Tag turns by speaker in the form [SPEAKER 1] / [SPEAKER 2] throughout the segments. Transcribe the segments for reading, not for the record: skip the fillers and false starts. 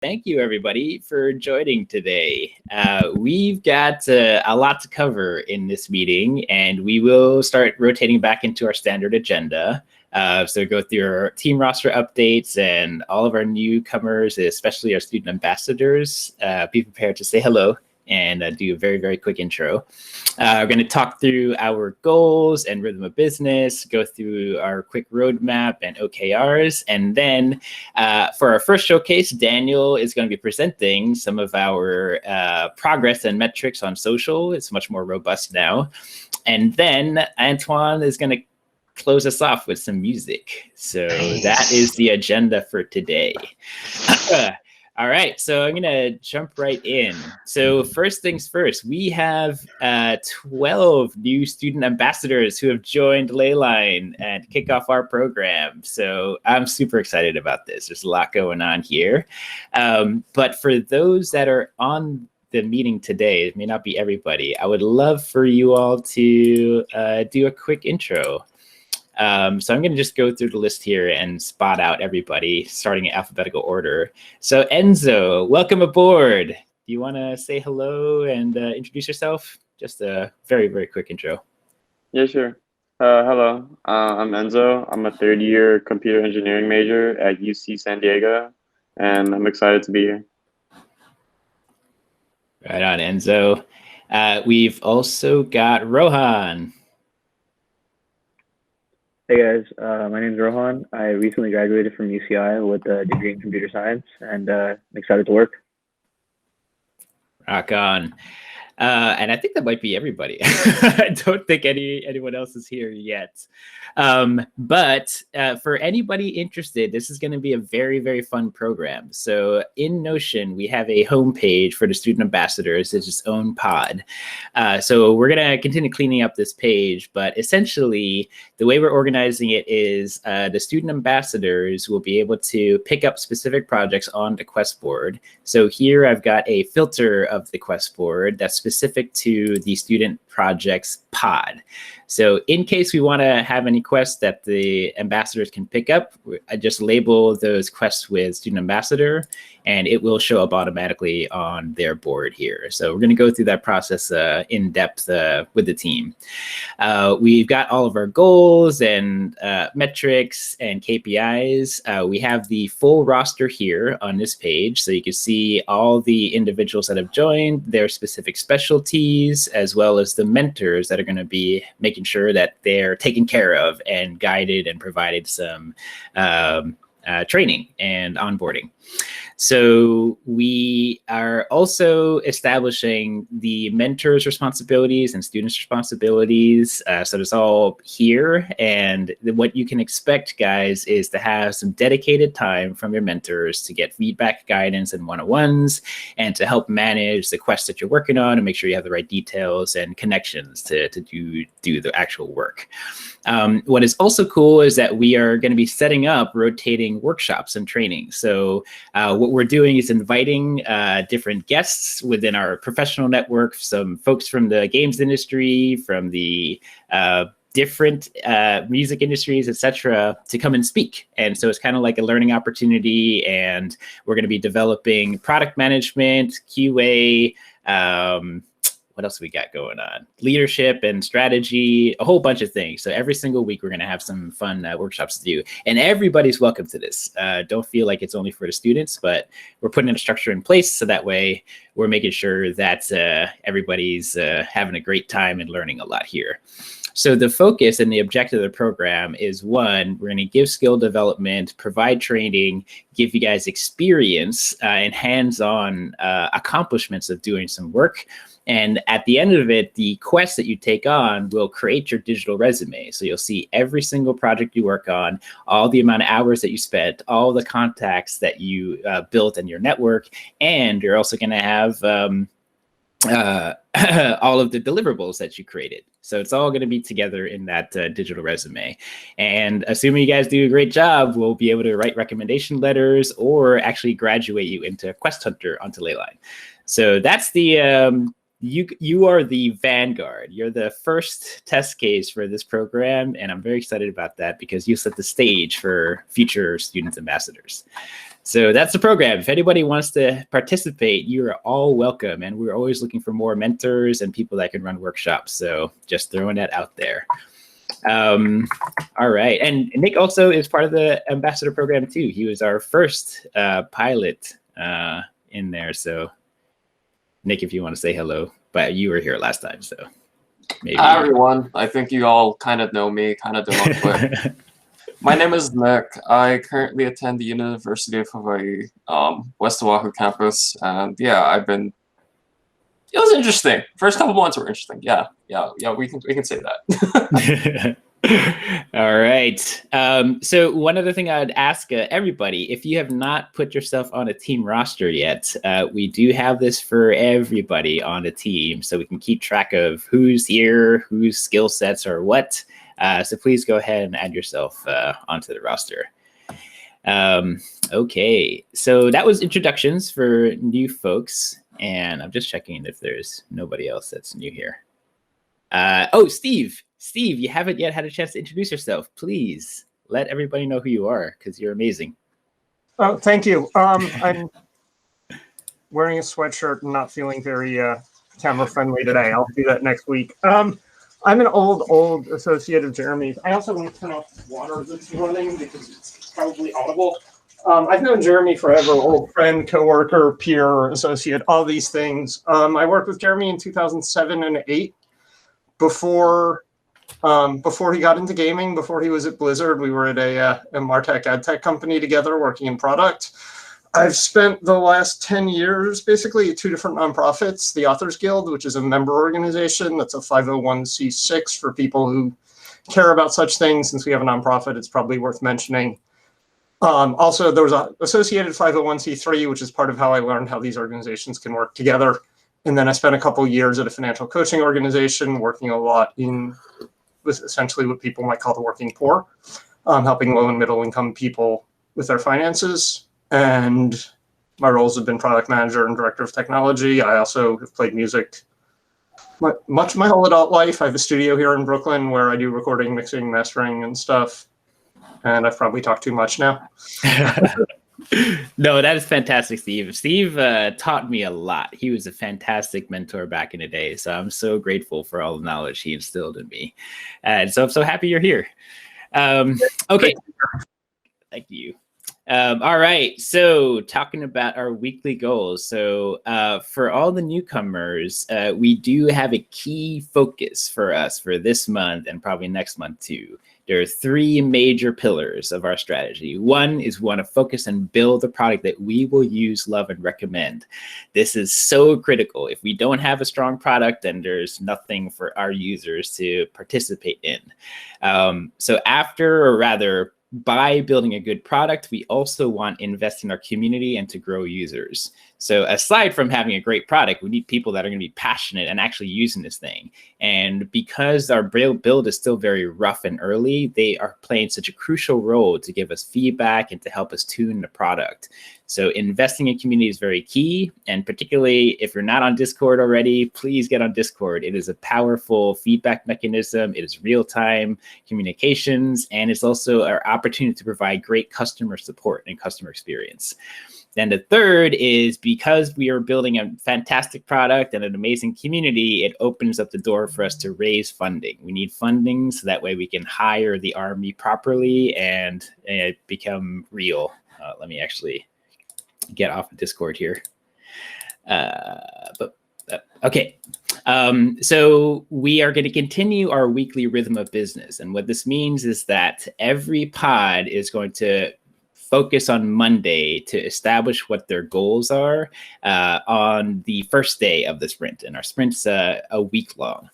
[SPEAKER 1] Thank you, everybody, for joining today. We've got a lot to cover in this meeting, and we will start rotating back into our standard agenda. So go through our team roster updates and all of our newcomers, especially our student ambassadors. Be prepared to say hello and do a very, very quick intro. We're going to talk through our goals and rhythm of business, go through our quick roadmap and OKRs. And then for our first showcase, Daniel is going to be presenting some of our progress and metrics on social. It's much more robust now. And then Antoine is going to close us off with some music. So that is the agenda for today. All right, so I'm gonna jump right in. So first things first, we have 12 new student ambassadors who have joined Leyline and kick off our program. So I'm super excited about this. There's a lot going on here. But for those that are on the meeting today, it may not be everybody, I would love for you all to do a quick intro. So I'm going to just go through the list here and spot out everybody, starting in alphabetical order. So Enzo, welcome aboard. Do you want to say hello and introduce yourself? Just a very, very quick intro.
[SPEAKER 2] Yeah, sure. Hello, I'm Enzo. I'm a third-year computer engineering major at UC San Diego, and I'm excited to be here.
[SPEAKER 1] Right on, Enzo. We've also got Rohan.
[SPEAKER 3] Hey guys, my name is Rohan. I recently graduated from UCI with a degree in computer science, and I'm excited to work.
[SPEAKER 1] Rock on. And I think that might be everybody. I don't think anyone else is here yet. But for anybody interested, this is going to be a very, very fun program. So in Notion, we have a homepage for the student ambassadors. It's its own pod. So we're going to continue cleaning up this page. But essentially, the way we're organizing it is the student ambassadors will be able to pick up specific projects on the quest board. So here I've got a filter of the quest board that's specific to the student projects pod. So in case we want to have any quests that the ambassadors can pick up, I just label those quests with student ambassador, and it will show up automatically on their board here. So we're going to go through that process in depth with the team. We've got all of our goals and metrics and KPIs. We have the full roster here on this page, so you can see all the individuals that have joined, their specific specialties, as well as the mentors that are going to be making sure that they're taken care of and guided and provided some training and onboarding. So we are also establishing the mentors' responsibilities and students' responsibilities. So it's all here. And what you can expect, guys, is to have some dedicated time from your mentors to get feedback, guidance, and one-on-ones, and to help manage the quests that you're working on and make sure you have the right details and connections to do the actual work. What is also cool is that we are going to be setting up rotating workshops and training. So what we're doing is inviting different guests within our professional network, some folks from the games industry, from the different music industries, etc., to come and speak. And so it's kind of like a learning opportunity, and we're going to be developing product management, QA, what else we got going on? Leadership and strategy, a whole bunch of things. So every single week, we're going to have some fun workshops to do. And everybody's welcome to this. Don't feel like it's only for the students, but we're putting a structure in place so that way we're making sure that everybody's having a great time and learning a lot here. So the focus and the objective of the program is, one, we're going to give skill development, provide training, give you guys experience and hands-on accomplishments of doing some work. And at the end of it, the quest that you take on will create your digital resume. So you'll see every single project you work on, all the amount of hours that you spent, all the contacts that you built in your network, and you're also going to have all of the deliverables that you created. So it's all going to be together in that digital resume. And assuming you guys do a great job, we'll be able to write recommendation letters or actually graduate you into Quest Hunter onto Leyline. So that's the you are the vanguard. You're the first test case for this program, and I'm very excited about that because you set the stage for future student ambassadors. So that's the program. If anybody wants to participate, you are all welcome. And we're always looking for more mentors and people that can run workshops. So just throwing that out there. All right. And Nick also is part of the ambassador program too. He was our first pilot in there. So Nick, if you want to say hello, but you were here last time, so maybe.
[SPEAKER 4] Hi everyone. I think you all kind of know me, kind of don't, but my name is Nick. I currently attend the University of Hawaii, West Oahu campus, and yeah, it was interesting. First couple months were interesting. Yeah, we can say that.
[SPEAKER 1] All right. So one other thing I'd ask everybody, if you have not put yourself on a team roster yet, we do have this for everybody on the team, so we can keep track of who's here, whose skill sets are what. So please go ahead and add yourself onto the roster. Okay, so that was introductions for new folks, and I'm just checking if there's nobody else that's new here. Oh, Steve, you haven't yet had a chance to introduce yourself. Please let everybody know who you are, because you're amazing.
[SPEAKER 5] Oh, thank you. I'm wearing a sweatshirt and not feeling very camera friendly today. I'll do that next week. I'm an old associate of Jeremy's. I also want to turn off the water that's running because it's probably audible. I've known Jeremy forever, old friend, coworker, peer, associate, all these things. I worked with Jeremy in 2007 and 2008. Before he got into gaming, before he was at Blizzard, we were at a MarTech ad tech company together working in product. I've spent the last 10 years basically at two different nonprofits, the Authors Guild, which is a member organization that's a 501c6 for people who care about such things. Since we have a nonprofit, it's probably worth mentioning. Also, there was an associated 501c3, which is part of how I learned how these organizations can work together. And then I spent a couple of years at a financial coaching organization, working a lot with essentially what people might call the working poor, helping low and middle income people with their finances. And my roles have been product manager and director of technology. I also have played music much of my whole adult life. I have a studio here in Brooklyn where I do recording, mixing, mastering, and stuff. And I've probably talked too much now.
[SPEAKER 1] No, that is fantastic, Steve. Steve taught me a lot. He was a fantastic mentor back in the day. So I'm so grateful for all the knowledge he instilled in me. And so I'm so happy you're here. Okay. Thank you. All right. So talking about our weekly goals. So for all the newcomers, we do have a key focus for us for this month and probably next month too. There are three major pillars of our strategy. One is we want to focus and build a product that we will use, love, and recommend. This is so critical. If we don't have a strong product, then there's nothing for our users to participate in. So after, or rather, by building a good product, we also want to invest in our community and to grow users. So aside from having a great product, we need people that are going to be passionate and actually using this thing. And because our build is still very rough and early, they are playing such a crucial role to give us feedback and to help us tune the product. So investing in community is very key. And particularly if you're not on Discord already, please get on Discord. It is a powerful feedback mechanism. It is real-time communications, and it's also our opportunity to provide great customer support and customer experience. Then the third is because we are building a fantastic product and an amazing community, it opens up the door for us to raise funding. We need funding so that way we can hire the army properly and become real. Let me actually get off of Discord here. Okay. So we are going to continue our weekly rhythm of business. And what this means is that every pod is going to focus on Monday to establish what their goals are on the first day of the sprint. And our sprint's a week long.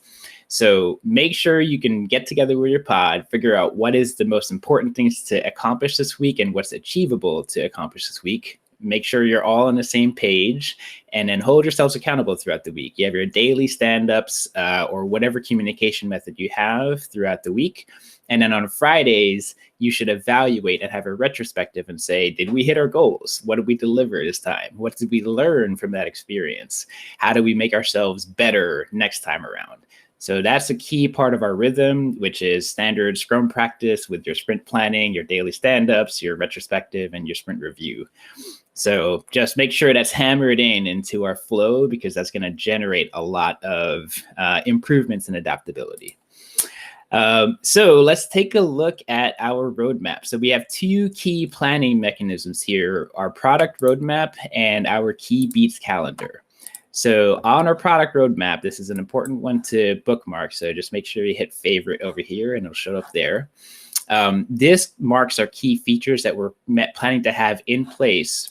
[SPEAKER 1] So make sure you can get together with your pod, figure out what is the most important things to accomplish this week and what's achievable to accomplish this week. Make sure you're all on the same page, and then hold yourselves accountable throughout the week. You have your daily stand-ups or whatever communication method you have throughout the week. And then on Fridays, you should evaluate and have a retrospective and say, did we hit our goals? What did we deliver this time? What did we learn from that experience? How do we make ourselves better next time around? So that's a key part of our rhythm, which is standard Scrum practice with your sprint planning, your daily stand-ups, your retrospective, and your sprint review. So just make sure that's hammered into our flow, because that's going to generate a lot of improvements in adaptability. So let's take a look at our roadmap. So we have two key planning mechanisms here, our product roadmap and our key beats calendar. So on our product roadmap, this is an important one to bookmark. So just make sure you hit favorite over here and it'll show up there. This marks our key features that we're planning to have in place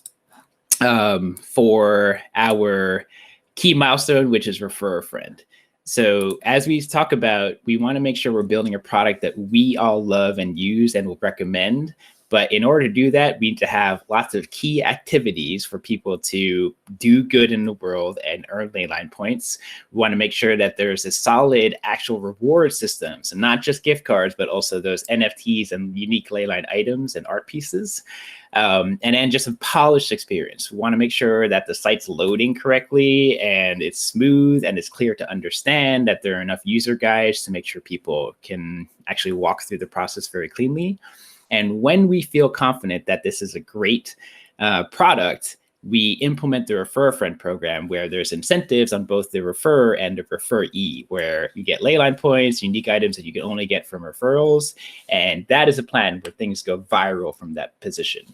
[SPEAKER 1] for our key milestone, which is refer a friend. So as we talk about, we want to make sure we're building a product that we all love and use and will recommend. But in order to do that, we need to have lots of key activities for people to do good in the world and earn Leyline points. We want to make sure that there's a solid actual reward system. So not just gift cards, but also those NFTs and unique Leyline items and art pieces. And then just a polished experience. We want to make sure that the site's loading correctly and it's smooth and it's clear to understand, that there are enough user guides to make sure people can actually walk through the process very cleanly. And when we feel confident that this is a great product, we implement the Refer a Friend program, where there's incentives on both the refer and the referee, where you get Leyline points, unique items that you can only get from referrals. And that is a plan where things go viral from that position.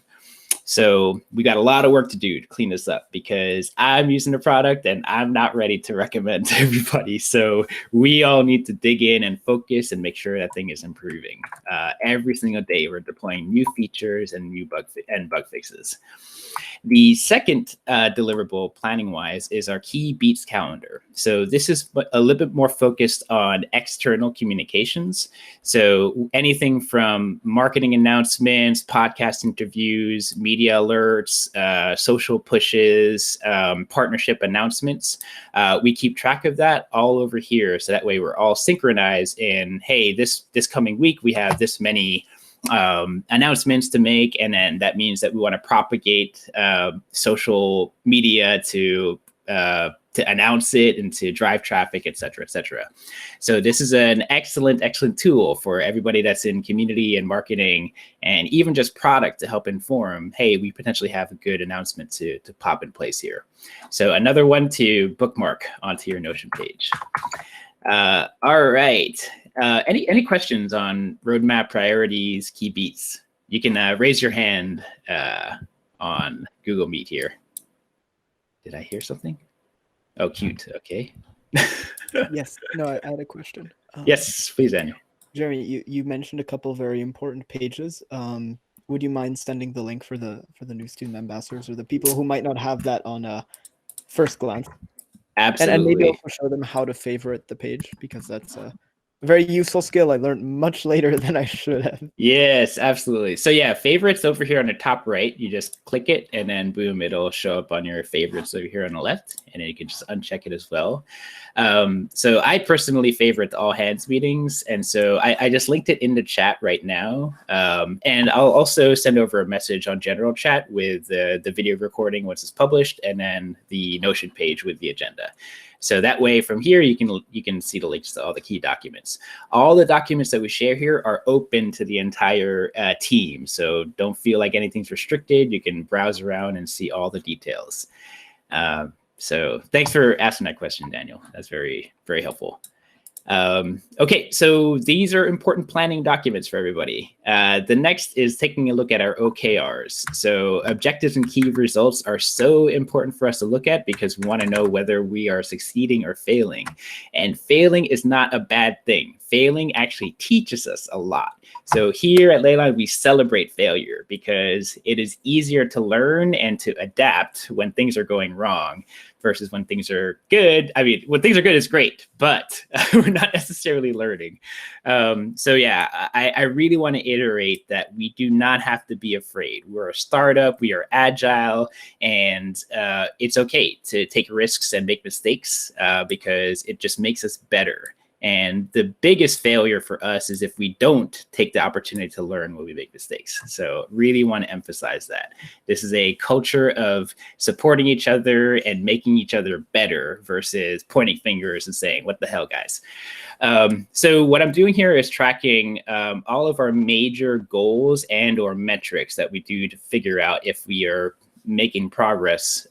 [SPEAKER 1] So we got a lot of work to do to clean this up, because I'm using the product and I'm not ready to recommend to everybody. So we all need to dig in and focus and make sure that thing is improving. Every single day, we're deploying new features and new bug fixes. The second deliverable planning-wise is our key beats calendar. So this is a little bit more focused on external communications. So anything from marketing announcements, podcast interviews, media alerts, social pushes, partnership announcements. We keep track of that all over here. So that way we're all synchronized in, hey, this coming week, we have this many announcements to make, and then that means that we want to propagate social media to announce it and to drive traffic, et cetera, et cetera. So this is an excellent tool for everybody that's in community and marketing and even just product to help inform, hey, we potentially have a good announcement to pop in place here. So another one to bookmark onto your Notion page. All right. Any questions on roadmap priorities, key beats? You can raise your hand on Google Meet here. Did I hear something? Oh, cute. Okay.
[SPEAKER 6] Yes. No, I had a question.
[SPEAKER 1] Yes, please, Daniel.
[SPEAKER 6] Jeremy, you mentioned a couple very important pages. Would you mind sending the link for the new student ambassadors, or the people who might not have that on first glance?
[SPEAKER 1] Absolutely.
[SPEAKER 6] And maybe also show them how to favorite the page, because that's a very useful skill I learned much later than I should have.
[SPEAKER 1] Yes, absolutely. So yeah, favorites over here on the top right, you just click it and then boom, it'll show up on your favorites over here on the left, and then you can just uncheck it as well. So I personally favorite the all hands meetings. And so I just linked it in the chat right now. And I'll also send over a message on general chat with the video recording once it's published, and then the Notion page with the agenda. So that way from here, you can see the links to all the key documents. All the documents that we share here are open to the entire team. So don't feel like anything's restricted. You can browse around and see all the details. So thanks for asking that question, Daniel. That's very, very helpful. Okay, so these are important planning documents for everybody. The next is taking a look at our OKRs. So objectives and key results are so important for us to look at, because we want to know whether we are succeeding or failing. And failing is not a bad thing. Failing actually teaches us a lot. So here at Leyline, we celebrate failure because it is easier to learn and to adapt when things are going wrong versus when things are good. I mean, when things are good, it's great, but we're not necessarily learning. So yeah, I really want to iterate that we do not have to be afraid. We're a startup, we are agile, and it's okay to take risks and make mistakes because it just makes us better. And the biggest failure for us is if we don't take the opportunity to learn when we make mistakes. So really want to emphasize that. This is a culture of supporting each other and making each other better versus pointing fingers and saying, what the hell, guys? So what I'm doing here is tracking all of our major goals and or metrics that we do to figure out if we are making progress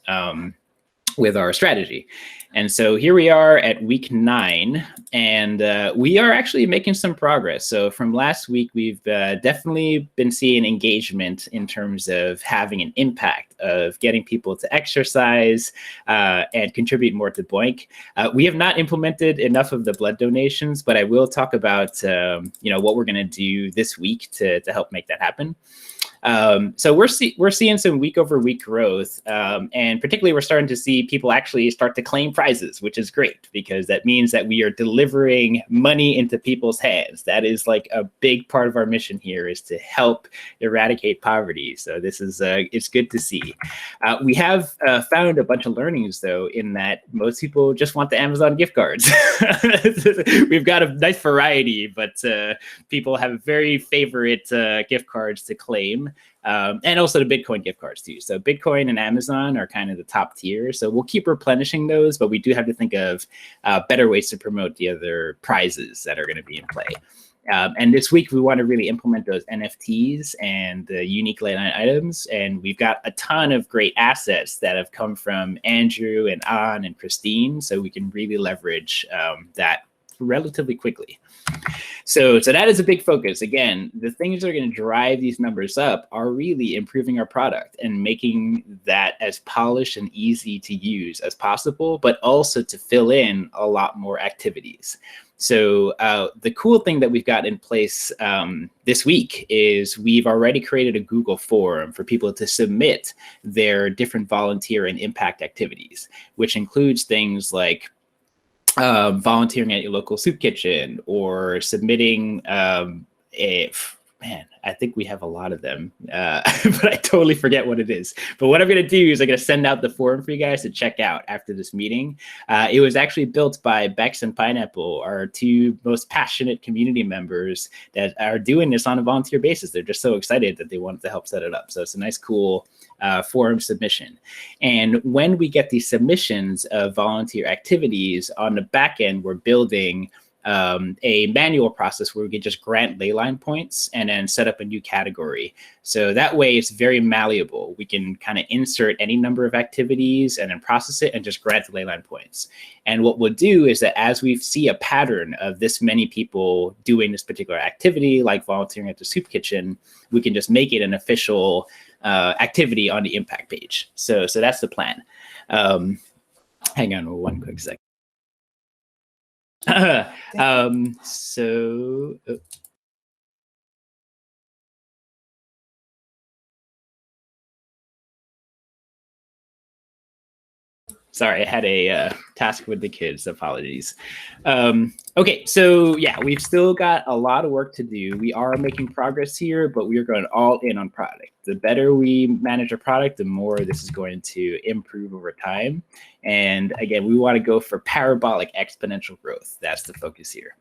[SPEAKER 1] with our strategy. And so here we are at week 9, and we are actually making some progress. So from last week, we've definitely been seeing engagement in terms of having an impact of getting people to exercise and contribute more to Boink. We have not implemented enough of the blood donations, but I will talk about what we're going to do this week to help make that happen. So we're seeing some week over week growth, and particularly we're starting to see people actually start to claim prizes, which is great because that means that we are delivering money into people's hands. That is like a big part of our mission here, is to help eradicate poverty. So this is it's good to see. We have found a bunch of learnings though, in that most people just want the Amazon gift cards. We've got a nice variety, but people have very favorite gift cards to claim. And also the Bitcoin gift cards too. So Bitcoin and Amazon are kind of the top tier. So we'll keep replenishing those, but we do have to think of better ways to promote the other prizes that are going to be in play. And this week, we want to really implement those NFTs and the unique Leyline items. And we've got a ton of great assets that have come from Andrew and An and Christine. So we can really leverage that relatively quickly. So that is a big focus. Again, the things that are going to drive these numbers up are really improving our product and making that as polished and easy to use as possible, but also to fill in a lot more activities. So the cool thing that we've got in place this week is we've already created a Google form for people to submit their different volunteer and impact activities, which includes things like volunteering at your local soup kitchen or submitting I think we have a lot of them, but I totally forget what it is. But what I'm going to do is I'm going to send out the form for you guys to check out after this meeting. It was actually built by Bex and Pineapple, our 2 most passionate community members that are doing this on a volunteer basis. They're just so excited that they wanted to help set it up. So it's a nice, cool forum submission. And when we get these submissions of volunteer activities on the back end, we're building a manual process where we can just grant Leyline points and then set up a new category. So that way it's very malleable. We can kind of insert any number of activities and then process it and just grant the Leyline points. And what we'll do is that as we see a pattern of this many people doing this particular activity, like volunteering at the soup kitchen, we can just make it an official activity on the impact page. So that's the plan. Hang on one quick second. Sorry, I had a task with the kids. Apologies. Okay, so yeah, we've still got a lot of work to do. We are making progress here, but we are going all in on product. The better we manage our product, the more this is going to improve over time. And again, we want to go for parabolic exponential growth. That's the focus here.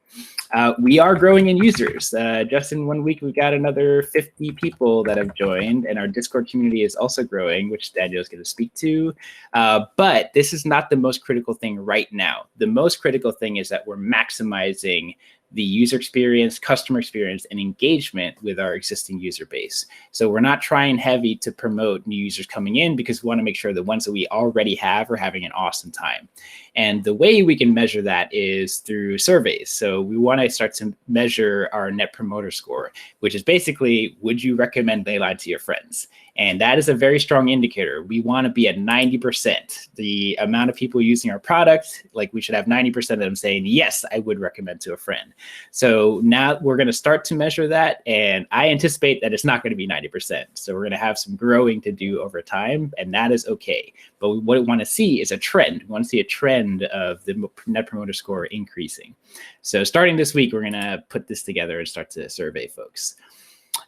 [SPEAKER 1] We are growing in users. Just in 1 week, we got another 50 people that have joined, and our Discord community is also growing, which Daniel is going to speak to. But this is not the most critical thing right now. The most critical thing is that we're maximizing the user experience, customer experience, and engagement with our existing user base. So we're not trying heavy to promote new users coming in because we want to make sure the ones that we already have are having an awesome time. And the way we can measure that is through surveys. So we want to start to measure our net promoter score, which is basically, would you recommend Leyline to your friends? And that is a very strong indicator. We want to be at 90%. The amount of people using our product, like we should have 90% of them saying, yes, I would recommend to a friend. So now we're going to start to measure that. And I anticipate that it's not going to be 90%. So we're going to have some growing to do over time, and that is okay. But what we want to see is a trend. We want to see a trend of the net promoter score increasing. So starting this week, we're going to put this together and start to survey folks.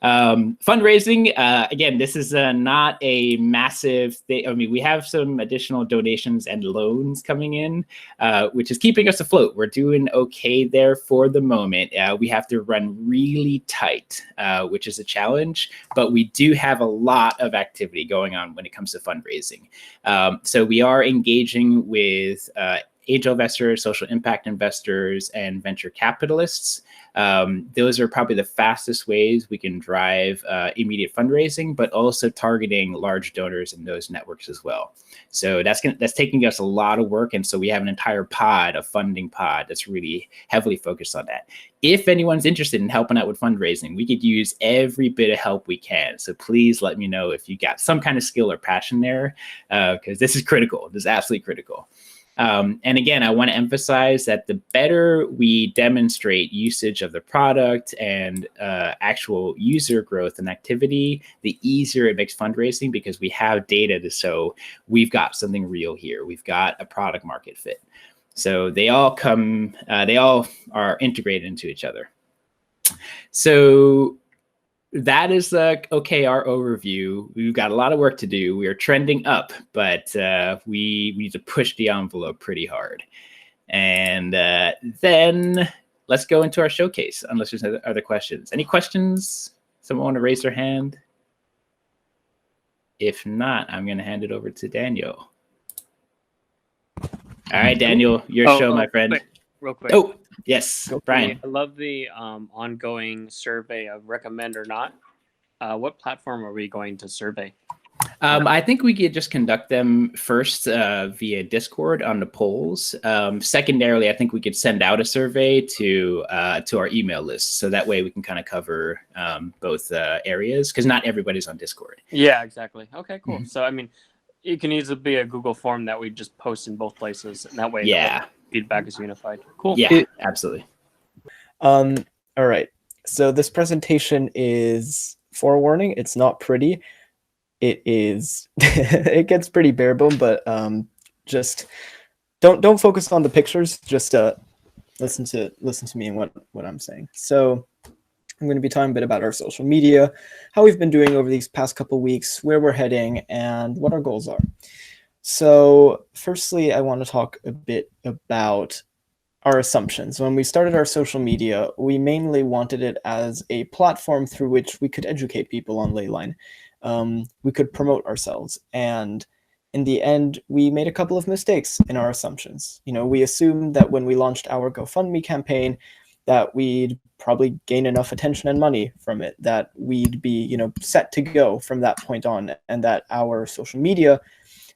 [SPEAKER 1] Fundraising, again, this is not a massive thing. I mean, we have some additional donations and loans coming in, which is keeping us afloat. We're doing okay there for the moment. We have to run really tight, which is a challenge, but we do have a lot of activity going on when it comes to fundraising. So we are engaging with angel investors, social impact investors, and venture capitalists. Those are probably the fastest ways we can drive immediate fundraising, but also targeting large donors in those networks as well. So that's taking us a lot of work. And so we have an entire pod, a funding pod, that's really heavily focused on that. If anyone's interested in helping out with fundraising, we could use every bit of help we can. So please let me know if you got some kind of skill or passion there, because this is critical. This is absolutely critical. And again, I want to emphasize that the better we demonstrate usage of the product and actual user growth and activity, the easier it makes fundraising, because we have data to show we've got something real here. We've got a product market fit. So they all are integrated into each other. So that is the OKR overview. We've got a lot of work to do. We are trending up, but we need to push the envelope pretty hard. And then let's go into our showcase, unless there's other questions. Any questions? Someone want to raise their hand? If not, I'm going to hand it over to Daniel. All right, Daniel, your show, my friend.
[SPEAKER 7] Real quick.
[SPEAKER 1] Oh, yes, Brian.
[SPEAKER 7] I love the ongoing survey of recommend or not. What platform are we going to survey?
[SPEAKER 1] I think we could just conduct them first via Discord on the polls. Secondarily, I think we could send out a survey to our email list, so that way we can kind of cover both areas, because not everybody's on Discord.
[SPEAKER 7] Yeah, exactly. Okay, cool. Mm-hmm. So I mean, it can easily be a Google form that we just post in both places, and that way,
[SPEAKER 1] yeah,
[SPEAKER 7] feedback is unified. Cool.
[SPEAKER 1] Yeah, absolutely.
[SPEAKER 6] All right. So this presentation is, forewarning, it's not pretty. It is. It gets pretty bare bone, but just don't focus on the pictures. Just listen to me and what I'm saying. So I'm going to be talking a bit about our social media, how we've been doing over these past couple of weeks, where we're heading, and what our goals are. So firstly, I want to talk a bit about our assumptions. When we started our social media, we mainly wanted it as a platform through which we could educate people on Leyline. We could promote ourselves. And in the end, we made a couple of mistakes in our assumptions. You know, we assumed that when we launched our GoFundMe campaign, that we'd probably gain enough attention and money from it, that we'd be, you know, set to go from that point on, and that our social media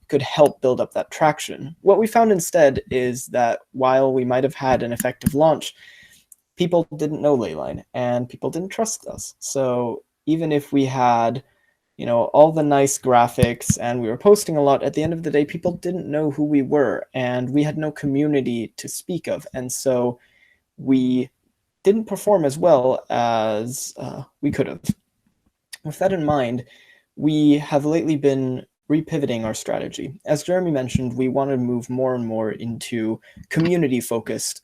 [SPEAKER 6] could help build up that traction. What we found instead is that while we might have had an effective launch, people didn't know Leyline and people didn't trust us. So even if we had, you know, all the nice graphics and we were posting a lot, at the end of the day, people didn't know who we were and we had no community to speak of. And so we didn't perform as well as we could have. With that in mind, we have lately been repivoting our strategy. As Jeremy mentioned, we want to move more and more into community-focused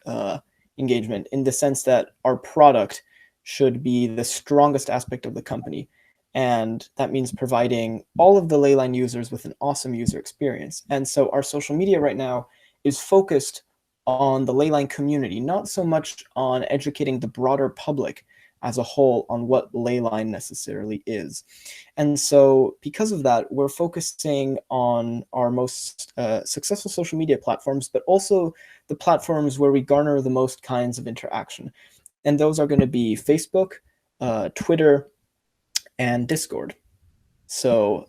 [SPEAKER 6] engagement, in the sense that our product should be the strongest aspect of the company. And that means providing all of the Leyline users with an awesome user experience. And so our social media right now is focused on the Leyline community, not so much on educating the broader public as a whole on what Leyline necessarily is. And so because of that, we're focusing on our most successful social media platforms, but also the platforms where we garner the most kinds of interaction. And those are going to be Facebook, Twitter, and Discord. So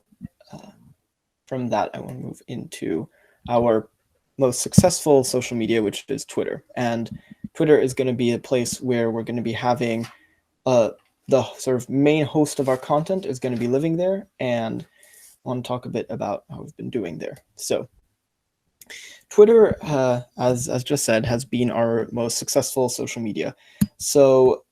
[SPEAKER 6] from that, I want to move into our most successful social media, which is Twitter. And Twitter is going to be a place where we're going to be having the sort of main host of our content is going to be living there, and I want to talk a bit about how we've been doing there. So Twitter, as just said, has been our most successful social media. So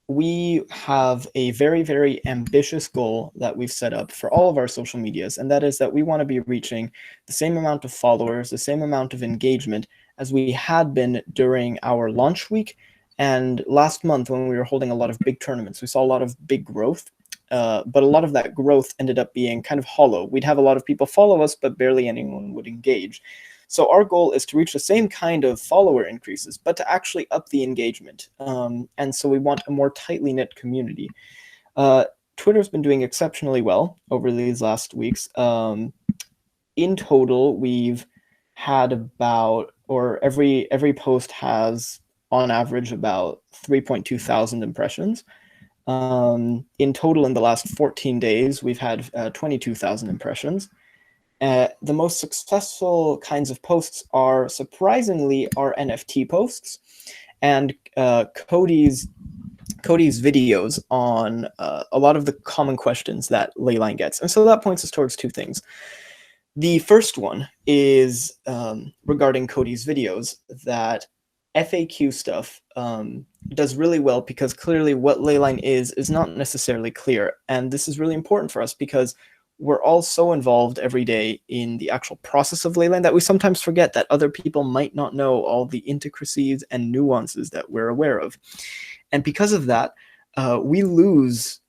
[SPEAKER 6] we have a very, very ambitious goal that we've set up for all of our social medias, and that is that we want to be reaching the same amount of followers, the same amount of engagement as we had been during our launch week And last month, when we were holding a lot of big tournaments, we saw a lot of big growth. But a lot of that growth ended up being kind of hollow. We'd have a lot of people follow us, but barely anyone would engage. So our goal is to reach the same kind of follower increases, but to actually up the engagement. And so we want a more tightly knit community. Twitter's been doing exceptionally well over these last weeks. In total, we've had about, or every post has on average about 3.2 thousand impressions. In total, in the last 14 days, we've had 22,000 impressions. The most successful kinds of posts are surprisingly our NFT posts and Cody's videos on a lot of the common questions that Leyline gets. And so that points us towards two things. The first one is regarding Cody's videos, that FAQ stuff does really well because clearly what Leyline is not necessarily clear. And this is really important for us because we're all so involved every day in the actual process of Leyline that we sometimes forget that other people might not know all the intricacies and nuances that we're aware of. And because of that, we lose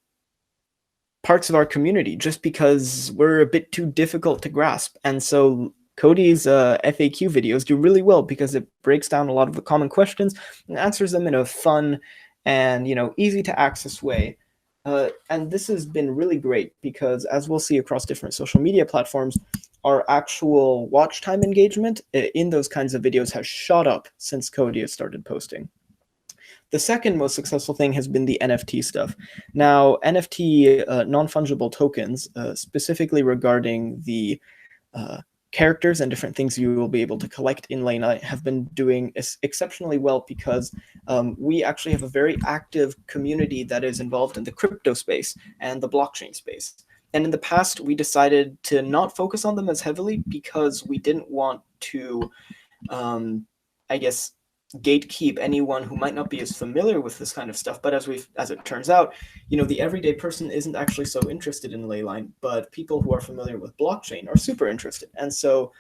[SPEAKER 6] parts of our community just because we're a bit too difficult to grasp. And so Cody's FAQ videos do really well because it breaks down a lot of the common questions and answers them in a fun and, easy to access way. And this has been really great because, as we'll see across different social media platforms, our actual watch time engagement in those kinds of videos has shot up since Cody has started posting. The second most successful thing has been the NFT stuff. Now, NFT non-fungible tokens, specifically regarding the characters and different things you will be able to collect in Leyline, have been doing exceptionally well because we actually have a very active community that is involved in the crypto space and the blockchain space. And in the past, we decided to not focus on them as heavily because we didn't want to, gatekeep anyone who might not be as familiar with this kind of stuff. But as it turns out, the everyday person isn't actually so interested in Leyline, but people who are familiar with blockchain are super interested. And so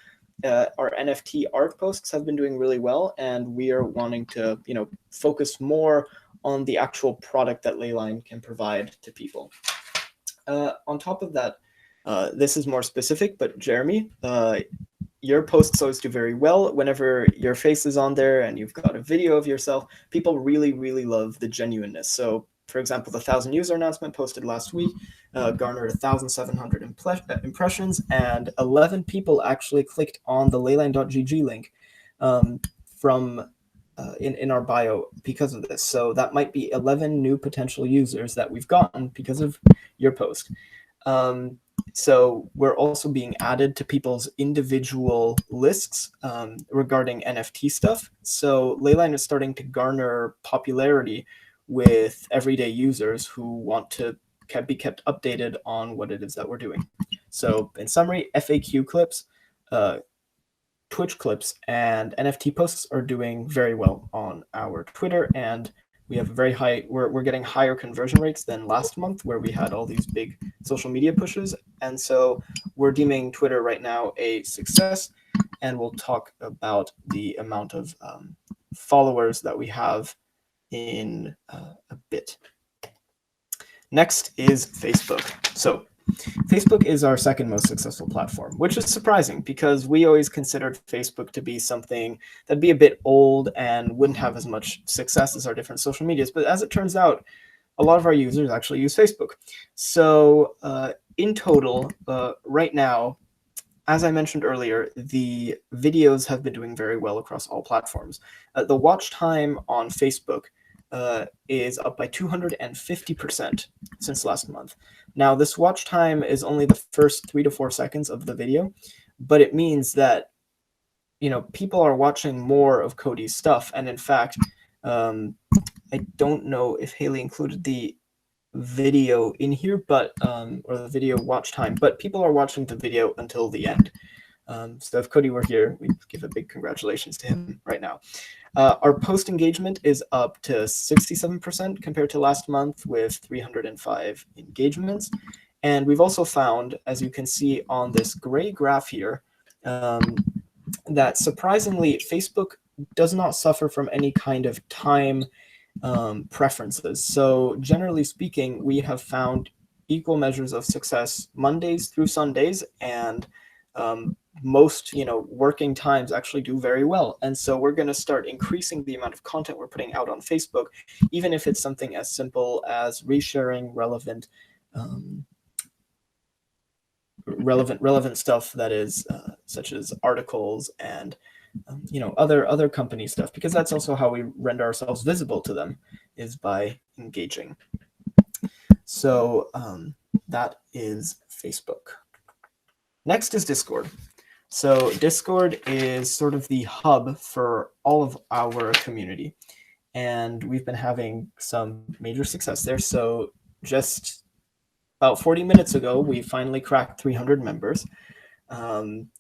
[SPEAKER 6] our NFT art posts have been doing really well, and we are wanting to, focus more on the actual product that Leyline can provide to people. On top of that, this is more specific, but Jeremy, your posts always do very well. Whenever your face is on there and you've got a video of yourself, people really, really love the genuineness. So, for example, the 1,000 user announcement posted last week garnered 1,700 impressions, and 11 people actually clicked on the leyline.gg link from in our bio because of this. So that might be 11 new potential users that we've gotten because of your post. So we're also being added to people's individual lists regarding NFT stuff. So Leyline is starting to garner popularity with everyday users who want to be kept updated on what it is that we're doing. So in summary, FAQ clips, Twitch clips, and NFT posts are doing very well on our Twitter, and we have a very high, we're getting higher conversion rates than last month where we had all these big social media pushes. And so we're deeming Twitter right now a success, and we'll talk about the amount of followers that we have in a bit. Next is Facebook. So Facebook is our second most successful platform, which is surprising because we always considered Facebook to be something that'd be a bit old and wouldn't have as much success as our different social medias. But as it turns out, a lot of our users actually use Facebook. So in total, right now, as I mentioned earlier, the videos have been doing very well across all platforms. The watch time on Facebook is up by 250% since last month. Now, this watch time is only the first 3 to 4 seconds of the video, but it means that, people are watching more of Cody's stuff. And in fact, I don't know if Haley included the video in here, but or the video watch time, but people are watching the video until the end. So if Cody were here, we'd give a big congratulations to him right now. Our post engagement is up to 67% compared to last month with 305 engagements. And we've also found, as you can see on this gray graph here, that surprisingly, Facebook does not suffer from any kind of time preferences. So generally speaking, we have found equal measures of success Mondays through Sundays, and most working times actually do very well. And so we're going to start increasing the amount of content we're putting out on Facebook, even if it's something as simple as resharing relevant stuff that is such as articles and other company stuff, because that's also how we render ourselves visible to them, is by engaging. So that is Facebook. Next is Discord. So Discord is sort of the hub for all of our community, and we've been having some major success there. So just about 40 minutes ago, we finally cracked 300 members.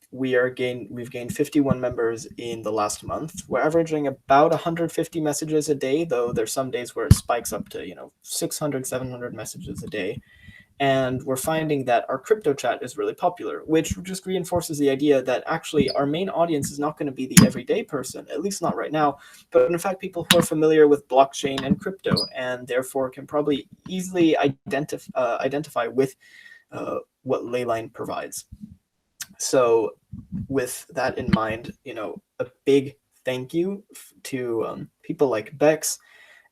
[SPEAKER 6] We've gained 51 members in the last month. We're averaging about 150 messages a day, though there's some days where it spikes up to 600, 700 messages a day. And we're finding that our crypto chat is really popular, which just reinforces the idea that actually our main audience is not going to be the everyday person, at least not right now, but in fact people who are familiar with blockchain and crypto, and therefore can probably easily identify with what Leyline provides. So with that in mind, a big thank you to people like Bex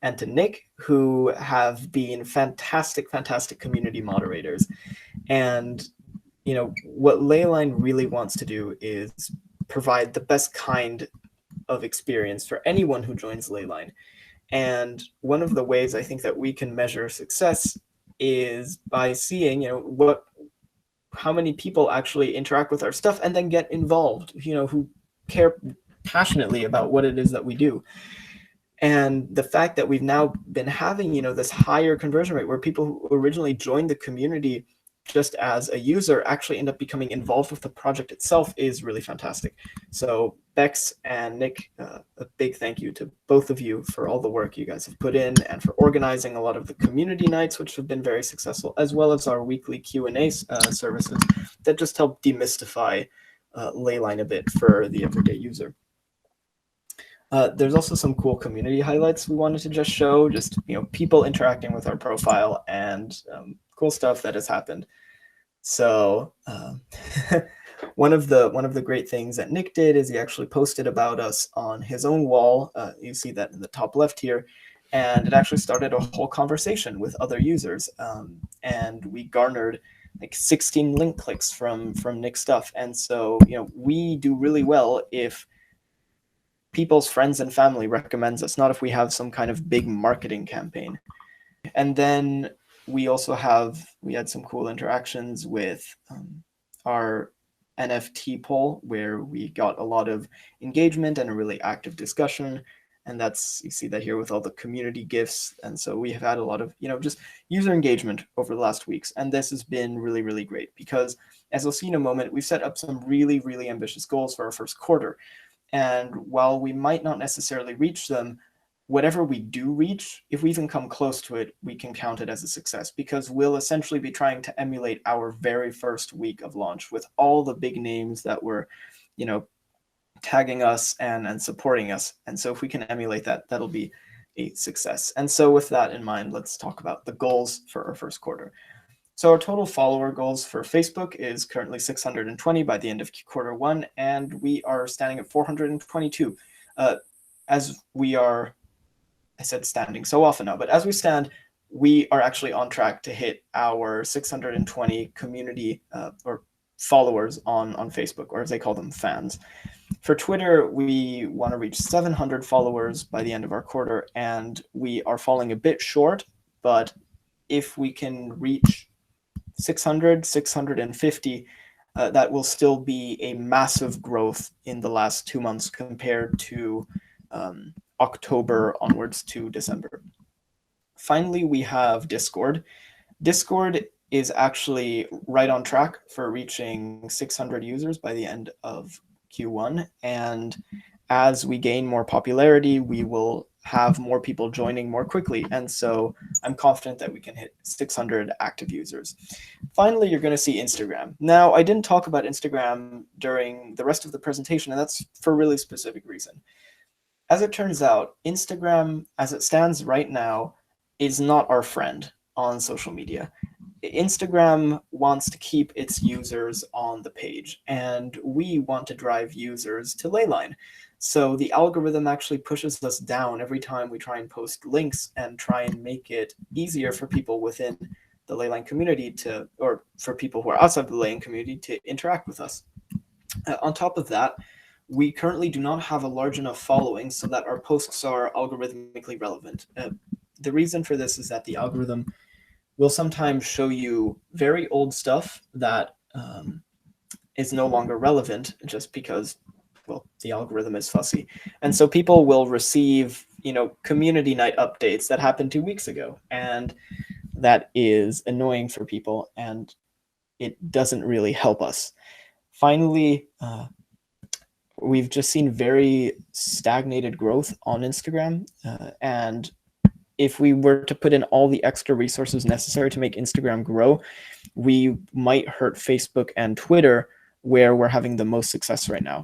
[SPEAKER 6] and to Nick, who have been fantastic community moderators. And what Leyline really wants to do is provide the best kind of experience for anyone who joins Leyline. And one of the ways I think that we can measure success is by seeing how many people actually interact with our stuff and then get involved, who care passionately about what it is that we do. And the fact that we've now been having, this higher conversion rate where people who originally joined the community just as a user actually end up becoming involved with the project itself is really fantastic. So Bex and Nick, a big thank you to both of you for all the work you guys have put in, and for organizing a lot of the community nights, which have been very successful, as well as our weekly Q&A services that just help demystify Leyline a bit for the everyday user. There's also some cool community highlights we wanted to just show, just people interacting with our profile and cool stuff that has happened. So one of the great things that Nick did is he actually posted about us on his own wall. You see that in the top left here, and it actually started a whole conversation with other users. And we garnered like 16 link clicks from Nick's stuff. And so we do really well if people's friends and family recommends us, not if we have some kind of big marketing campaign. And then we had some cool interactions with our NFT poll, where we got a lot of engagement and a really active discussion. And you see that here with all the community gifts. And so we have had a lot of, just user engagement over the last weeks. And this has been really, really great because, as you'll see in a moment, we've set up some really, really ambitious goals for our first quarter. And while we might not necessarily reach them, whatever we do reach, if we even come close to it, we can count it as a success, because we'll essentially be trying to emulate our very first week of launch with all the big names that were, tagging us and supporting us. And so if we can emulate that, that'll be a success. And so with that in mind, let's talk about the goals for our first quarter. So our total follower goals for Facebook is currently 620 by the end of quarter one, and we are standing at 422. As we are, I said standing so often now, but as we stand, we are actually on track to hit our 620 community or followers on Facebook, or as they call them, fans. For Twitter, we want to reach 700 followers by the end of our quarter, and we are falling a bit short, but if we can reach 600, 650, that will still be a massive growth in the last 2 months compared to October onwards to December. Finally, we have Discord. Discord is actually right on track for reaching 600 users by the end of Q1. And as we gain more popularity, we will have more people joining more quickly. And so I'm confident that we can hit 600 active users. Finally, you're going to see Instagram. Now, I didn't talk about Instagram during the rest of the presentation, and that's for a really specific reason. as it turns out, Instagram, as it stands right now, is not our friend on social media. Instagram wants to keep its users on the page, and we want to drive users to Leyline. So the algorithm actually pushes us down every time we try and post links and try and make it easier for people within the Leyline community to, or for people who are outside the Leyline community to interact with us. On top of that, we currently do not have a large enough following so that our posts are algorithmically relevant. The reason for this is that the algorithm will sometimes show you very old stuff that is no longer relevant just because, well, the algorithm is fussy. And so people will receive, community night updates that happened 2 weeks ago. And that is annoying for people, and it doesn't really help us. Finally, we've just seen very stagnated growth on Instagram. And if we were to put in all the extra resources necessary to make Instagram grow, we might hurt Facebook and Twitter, where we're having the most success right now,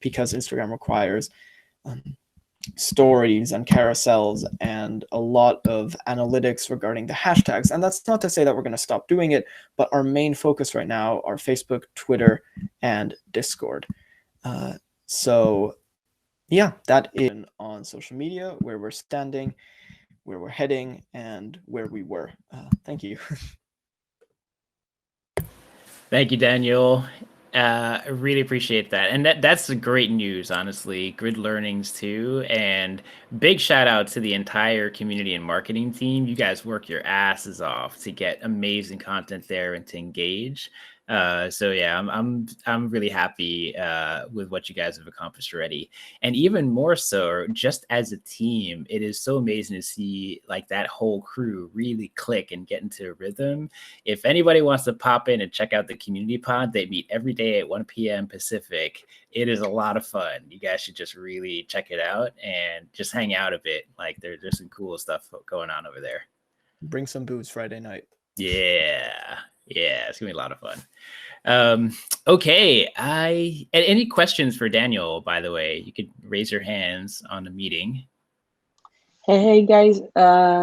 [SPEAKER 6] because Instagram requires stories and carousels and a lot of analytics regarding the hashtags. And that's not to say that we're going to stop doing it, but our main focus right now are Facebook, Twitter, and Discord. So yeah, that is on social media, where we're standing, where we're heading, and where we were. Thank you.
[SPEAKER 1] Thank you, Daniel. I really appreciate that. And that's great news, honestly. Good learnings too. And big shout out to the entire community and marketing team. You guys work your asses off to get amazing content there and to engage. So yeah, I'm really happy with what you guys have accomplished already. And even more so, just as a team, it is so amazing to see like that whole crew really click and get into a rhythm. If anybody wants to pop in and check out the community pod, they meet every day at 1 p.m. Pacific. It is a lot of fun. You guys should just really check it out and just hang out a bit. Like there's some cool stuff going on over there.
[SPEAKER 6] Bring some booze Friday night.
[SPEAKER 1] Yeah, it's gonna be a lot of fun. Okay, any questions for Daniel, by the way? You could raise your hands on the meeting.
[SPEAKER 8] Hey guys,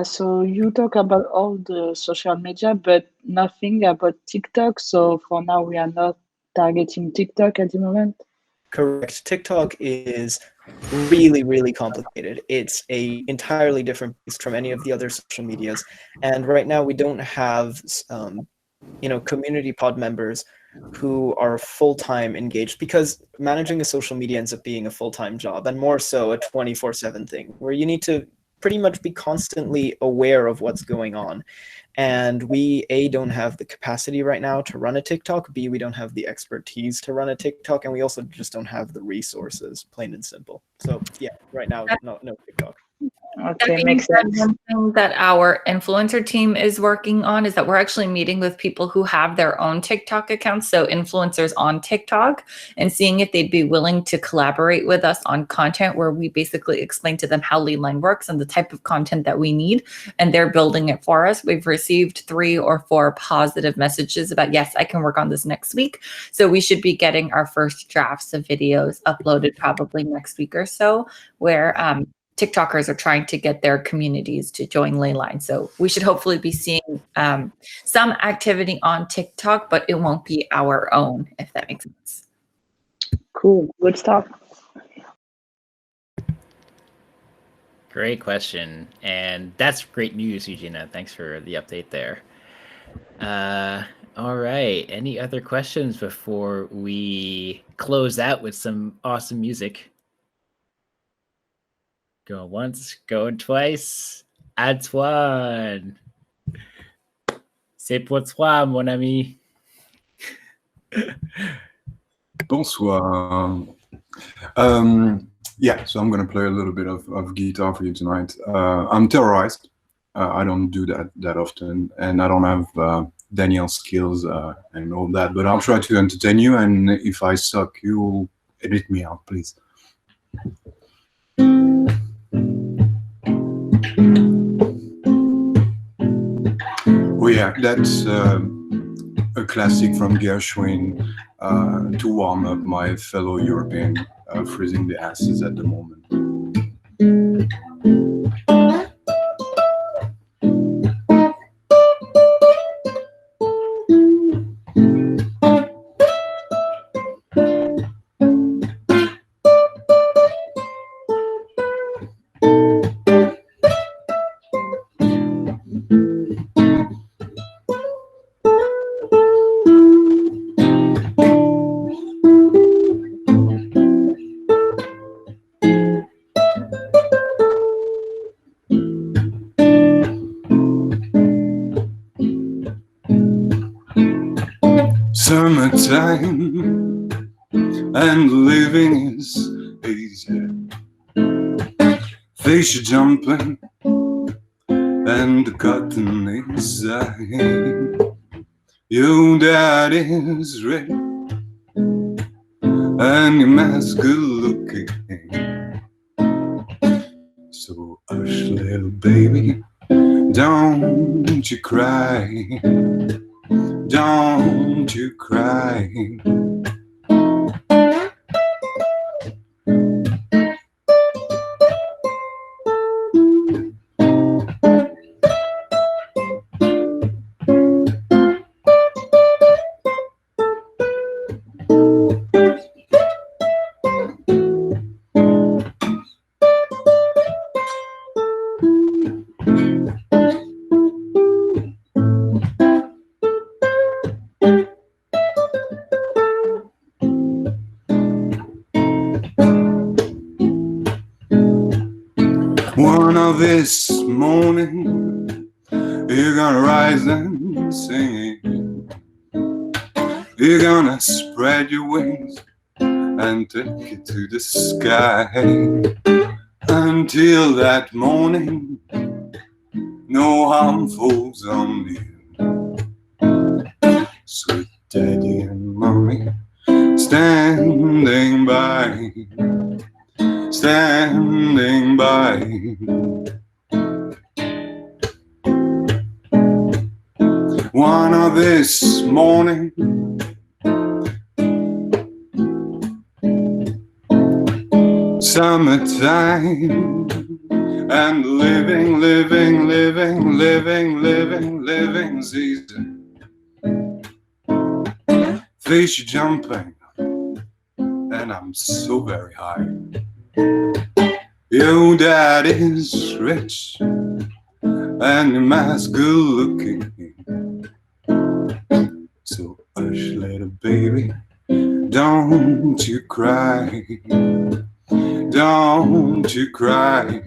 [SPEAKER 8] so you talk about all the social media, but nothing about TikTok. So for now, we are not targeting TikTok at the moment.
[SPEAKER 6] Correct. TikTok is really, really complicated. It's a entirely different beast from any of the other social medias. And right now we don't have, community pod members who are full-time engaged, because managing a social media ends up being a full-time job, and more so a 24/7 thing where you need to pretty much be constantly aware of what's going on. And we, A, don't have the capacity right now to run a TikTok. B, we don't have the expertise to run a TikTok. And we also just don't have the resources, plain and simple. So yeah, right now, no TikTok.
[SPEAKER 8] Okay, makes sense.
[SPEAKER 9] One thing that our influencer team is working on is that we're actually meeting with people who have their own TikTok accounts, so influencers on TikTok, and seeing if they'd be willing to collaborate with us on content where we basically explain to them how Leyline works and the type of content that we need, and they're building it for us. We've received 3 or 4 positive messages about, yes, I can work on this next week. So we should be getting our first drafts of videos uploaded probably next week or so, where TikTokers are trying to get their communities to join Leyline. So we should hopefully be seeing some activity on TikTok, but it won't be our own, if that makes sense.
[SPEAKER 8] Cool. Good stuff.
[SPEAKER 1] Great question. And that's great news, Eugenia. Thanks for the update there. All right. Any other questions before we close out with some awesome music? Going once, going twice. Antoine. C'est pour toi, mon ami.
[SPEAKER 10] Bonsoir. Yeah, so I'm going to play a little bit of guitar for you tonight. I'm terrorized. I don't do that often, and I don't have Daniel's skills and all that, but I'll try to entertain you, and if I suck, you'll edit me out, please. Oh yeah, that's a classic from Gershwin to warm up my fellow European freezing the asses at the moment. summertime and living is easy. Fish jumping and the cotton is high. Your dad is rich and your man's good looking. So hush, little baby, don't you cry, don't you cry. One of this morning, you're gonna rise and sing. You're gonna spread your wings and take it to the sky. Until that morning, no harm falls on you. Sweet daddy and mommy standing by, standing by. One of this morning, summertime and living, living, living, living, living, living's easy. Fish jumping and I'm so very high. Your dad is rich and your man's good looking. So hush, little baby, don't you cry, don't you cry.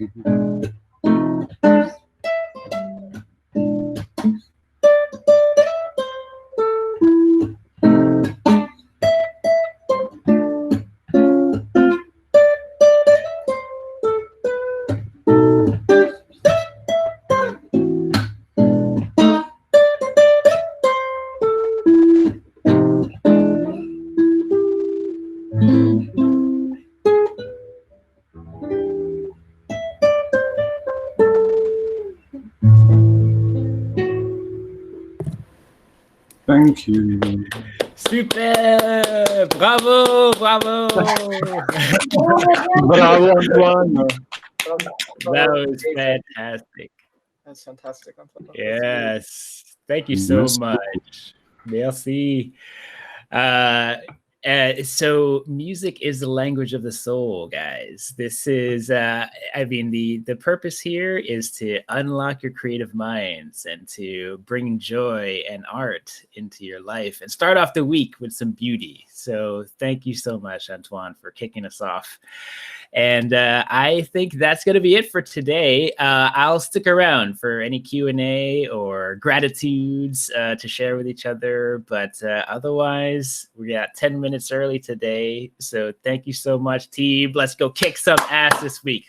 [SPEAKER 10] Thank you.
[SPEAKER 1] Super! Bravo! Bravo!
[SPEAKER 3] Bravo, Antoine.
[SPEAKER 1] That was fantastic.
[SPEAKER 5] That's fantastic. Antoine.
[SPEAKER 1] Yes. Thank you so much. Merci. So music is the language of the soul, guys. This is, I mean, the purpose here is to unlock your creative minds and to bring joy and art into your life and start off the week with some beauty. So thank you so much, Antoine, for kicking us off. And I think that's going to be it for today. I'll stick around for any Q&A or gratitudes to share with each other. But otherwise, we got 10 minutes early today. So thank you so much, team. Let's go kick some ass this week.